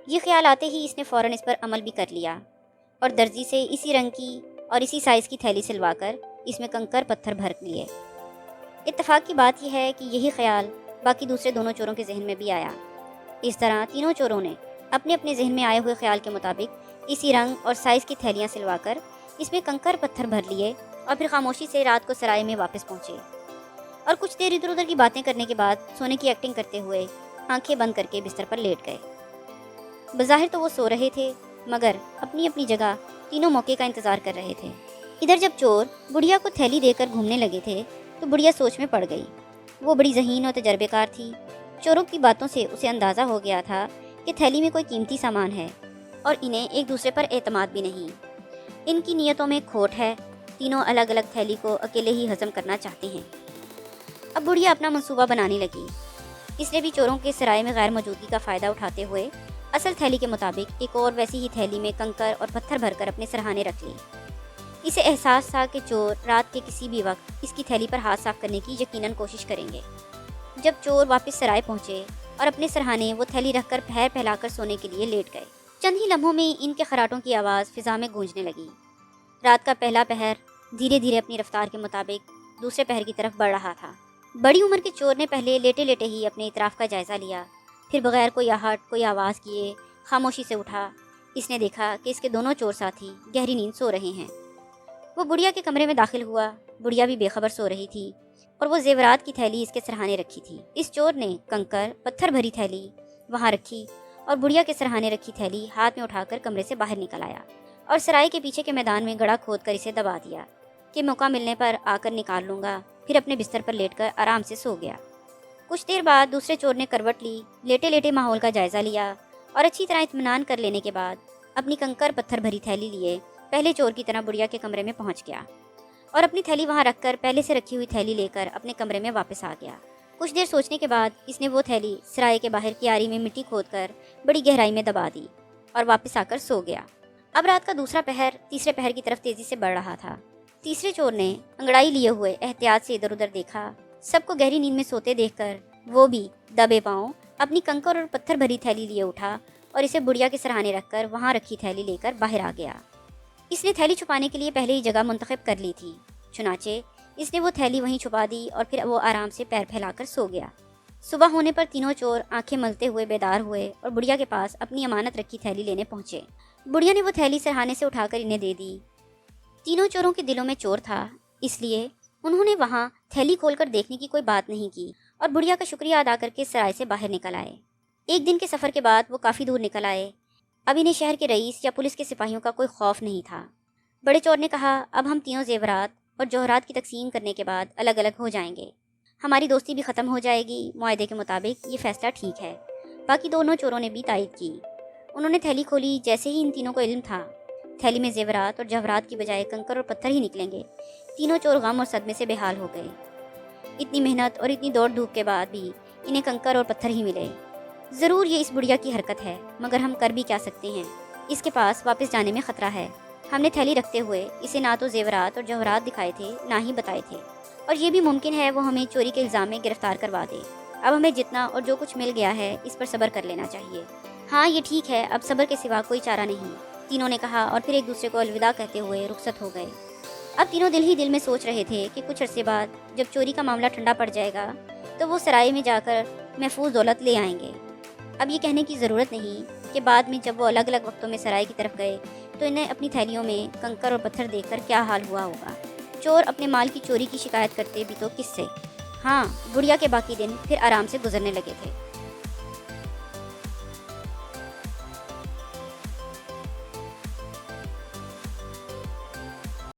یہ خیال آتے ہی اس نے فوراً اس پر عمل بھی کر لیا اور درزی سے اسی رنگ کی اور اسی سائز کی تھیلی سلوا کر اس میں کنکر پتھر بھر لیے۔ اتفاق کی بات یہ ہے کہ یہی خیال باقی دوسرے دونوں چوروں کے ذہن میں بھی آیا۔ اس طرح تینوں چوروں نے اپنے اپنے ذہن میں آئے ہوئے خیال کے مطابق اسی رنگ اور سائز کی تھیلیاں سلوا کر اس میں کنکر پتھر بھر لیے اور پھر خاموشی سے رات کو سرائے میں واپس پہنچے اور کچھ دیر ادھر ادھر کی باتیں کرنے کے بعد سونے کی ایکٹنگ کرتے ہوئے آنکھیں بند کر کے بستر پر لیٹ گئے۔ بظاہر تو وہ سو رہے تھے، مگر اپنی اپنی جگہ تینوں موقع کا انتظار کر رہے تھے۔ ادھر جب چور بڑھیا کو تھیلی دے کر گھومنے لگے تھے تو بڑھیا سوچ میں پڑ گئی۔ وہ بڑی ذہین اور تجربے کار تھی۔ چوروں کی باتوں سے اسے اندازہ ہو گیا تھا کہ تھیلی میں کوئی قیمتی سامان ہے اور انہیں ایک دوسرے پر اعتماد بھی نہیں۔ ان کی نیتوں میں کھوٹ ہے۔ تینوں الگ الگ تھیلی کو اکیلے ہی ہضم کرنا چاہتے ہیں۔ اب بڑھیا اپنا منصوبہ بنانے لگی۔ اس نے بھی چوروں کے سرائے میں غیر موجودگی کا فائدہ اٹھاتے ہوئے اصل تھیلی کے مطابق ایک اور ویسی ہی تھیلی میں کنکر اور پتھر بھر کر اپنے سرہانے رکھ لی۔ اسے احساس تھا کہ چور رات کے کسی بھی وقت اس کی تھیلی پر ہاتھ صاف کرنے کی یقیناً کوشش کریں گے۔ جب چور واپس سرائے پہنچے اور اپنے سرہانے وہ تھیلی رکھ کر پیر پھیلا کر سونے کے لیے لیٹ گئے، چند ہی لمحوں میں ان کے خراٹوں کی آواز فضا میں گونجنے لگی۔ رات کا پہلا پہر دھیرے دھیرے اپنی رفتار کے مطابق دوسرے پہر کی طرف بڑھ رہا تھا۔ بڑی عمر کے چور نے پہلے لیٹے لیٹے ہی اپنے اطراف کا جائزہ لیا، پھر بغیر کوئی آہٹ کوئی آواز کیے خاموشی سے اٹھا۔ اس نے دیکھا کہ اس کے دونوں چور ساتھی گہری نیند سو رہے ہیں۔ وہ بڑھیا کے کمرے میں داخل ہوا۔ بڑھیا بھی بے خبر سو رہی تھی اور وہ زیورات کی تھیلی اس کے سرہانے رکھی تھی۔ اس چور نے کنکر پتھر بھری تھیلی وہاں رکھی اور بڑھیا کے سرہانے رکھی تھیلی ہاتھ میں اٹھا کر کمرے سے باہر نکل آیا اور سرائے کے پیچھے کے میدان میں گڑھا کھود کر اسے دبا دیا کہ موقع ملنے پر آ کر نکال لوں گا، پھر اپنے بستر پر لیٹ کر آرام سے سو گیا۔ کچھ دیر بعد دوسرے چور نے کروٹ لی، لیٹے لیٹے ماحول کا جائزہ لیا اور اچھی طرح اطمینان کر لینے کے بعد اپنی کنکر پتھر بھری تھیلی لیے پہلے چور کی طرح بڑھیا کے کمرے میں پہنچ گیا اور اپنی تھیلی وہاں رکھ کر پہلے سے رکھی ہوئی تھیلی لے کر اپنے کمرے میں واپس آ گیا۔ کچھ دیر سوچنے کے بعد اس نے وہ تھیلی سرائے کے باہر کیاری میں مٹی کھود کر بڑی گہرائی میں دبا دی اور واپس آ کر سو گیا۔ اب رات کا دوسرا پہر تیسرے پہر کی طرف تیزی سے بڑھ رہا تھا۔ تیسرے چور نے انگڑائی لیے ہوئے احتیاط سے ادھر ادھر دیکھا۔ سب کو گہری نیند میں سوتے دیکھ کر وہ بھی دبے پاؤں اپنی کنکر اور پتھر بھری تھیلی لیے اٹھا اور اسے بڑھیا کے سرہانے رکھ کر وہاں رکھی تھیلی لے کر باہر آ گیا۔ اس نے تھیلی چھپانے کے لیے پہلے ہی جگہ منتخب کر لی تھی، چنانچہ اس نے وہ تھیلی وہیں چھپا دی اور پھر وہ آرام سے پیر پھیلا کر سو گیا۔ صبح ہونے پر تینوں چور آنکھیں ملتے ہوئے بیدار ہوئے اور بڑھیا کے پاس اپنی امانت رکھی تھیلی لینے پہنچے۔ بڑھیا نے وہ تھیلی سرہانے سے اٹھا کر انہیں دے دی۔ تینوں چوروں کے دلوں میں چور تھا، اس لیے انہوں نے وہاں تھیلی کھول کر دیکھنے کی کوئی بات نہیں کی اور بڑھیا کا شکریہ ادا کر کے سرائے سے باہر نکل آئے۔ ایک دن کے سفر کے بعد وہ کافی دور نکل آئے۔ اب انہیں شہر کے رئیس یا پولیس کے سپاہیوں کا کوئی خوف نہیں تھا۔ بڑے چور نے کہا، اب ہم تینوں زیورات اور جوہرات کی تقسیم کرنے کے بعد الگ الگ ہو جائیں گے، ہماری دوستی بھی ختم ہو جائے گی، معاہدے کے مطابق یہ فیصلہ ٹھیک ہے۔ باقی دونوں چوروں نے بھی تائید کی۔ انہوں نے تھیلی کھولی، جیسے ہی ان تینوں کو علم تھا تھیلی میں زیورات اور جوہرات کی بجائے کنکر اور پتھر ہی نکلیں گے، تینوں چور غم اور صدمے سے بے حال ہو گئے۔ اتنی محنت اور اتنی دوڑ دھوپ کے بعد بھی انہیں کنکر اور پتھر ہی ملے۔ ضرور یہ اس بڑھیا کی حرکت ہے، مگر ہم کر بھی کیا سکتے ہیں، اس کے پاس واپس جانے میں خطرہ ہے۔ ہم نے تھیلی رکھتے ہوئے اسے نہ تو زیورات اور جوہرات دکھائے تھے نہ ہی بتائے تھے، اور یہ بھی ممکن ہے وہ ہمیں چوری کے الزام میں گرفتار کروا دے۔ اب ہمیں جتنا اور جو کچھ مل گیا ہے اس پر صبر کر لینا چاہیے۔ ہاں یہ ٹھیک ہے، اب صبر کے سوا کوئی چارہ نہیں، تینوں نے کہا اور پھر ایک دوسرے کو الوداع کہتے ہوئے رخصت ہو گئے۔ اب تینوں دل ہی دل میں سوچ رہے تھے کہ کچھ عرصے بعد جب چوری کا معاملہ ٹھنڈا پڑ جائے گا تو وہ سرائے میں جا کر محفوظ دولت لے آئیں گے۔ اب یہ کہنے کی ضرورت نہیں کہ بعد میں جب وہ الگ الگ وقتوں میں سرائے کی طرف گئے تو انہیں اپنی تھیلیوں میں کنکر اور پتھر دیکھ کر کیا حال ہوا ہوگا۔ چور اپنے مال کی چوری کی شکایت کرتے بھی تو کس سے؟ ہاں، بڑھیا کے باقی دن پھر آرام سے گزرنے لگے تھے۔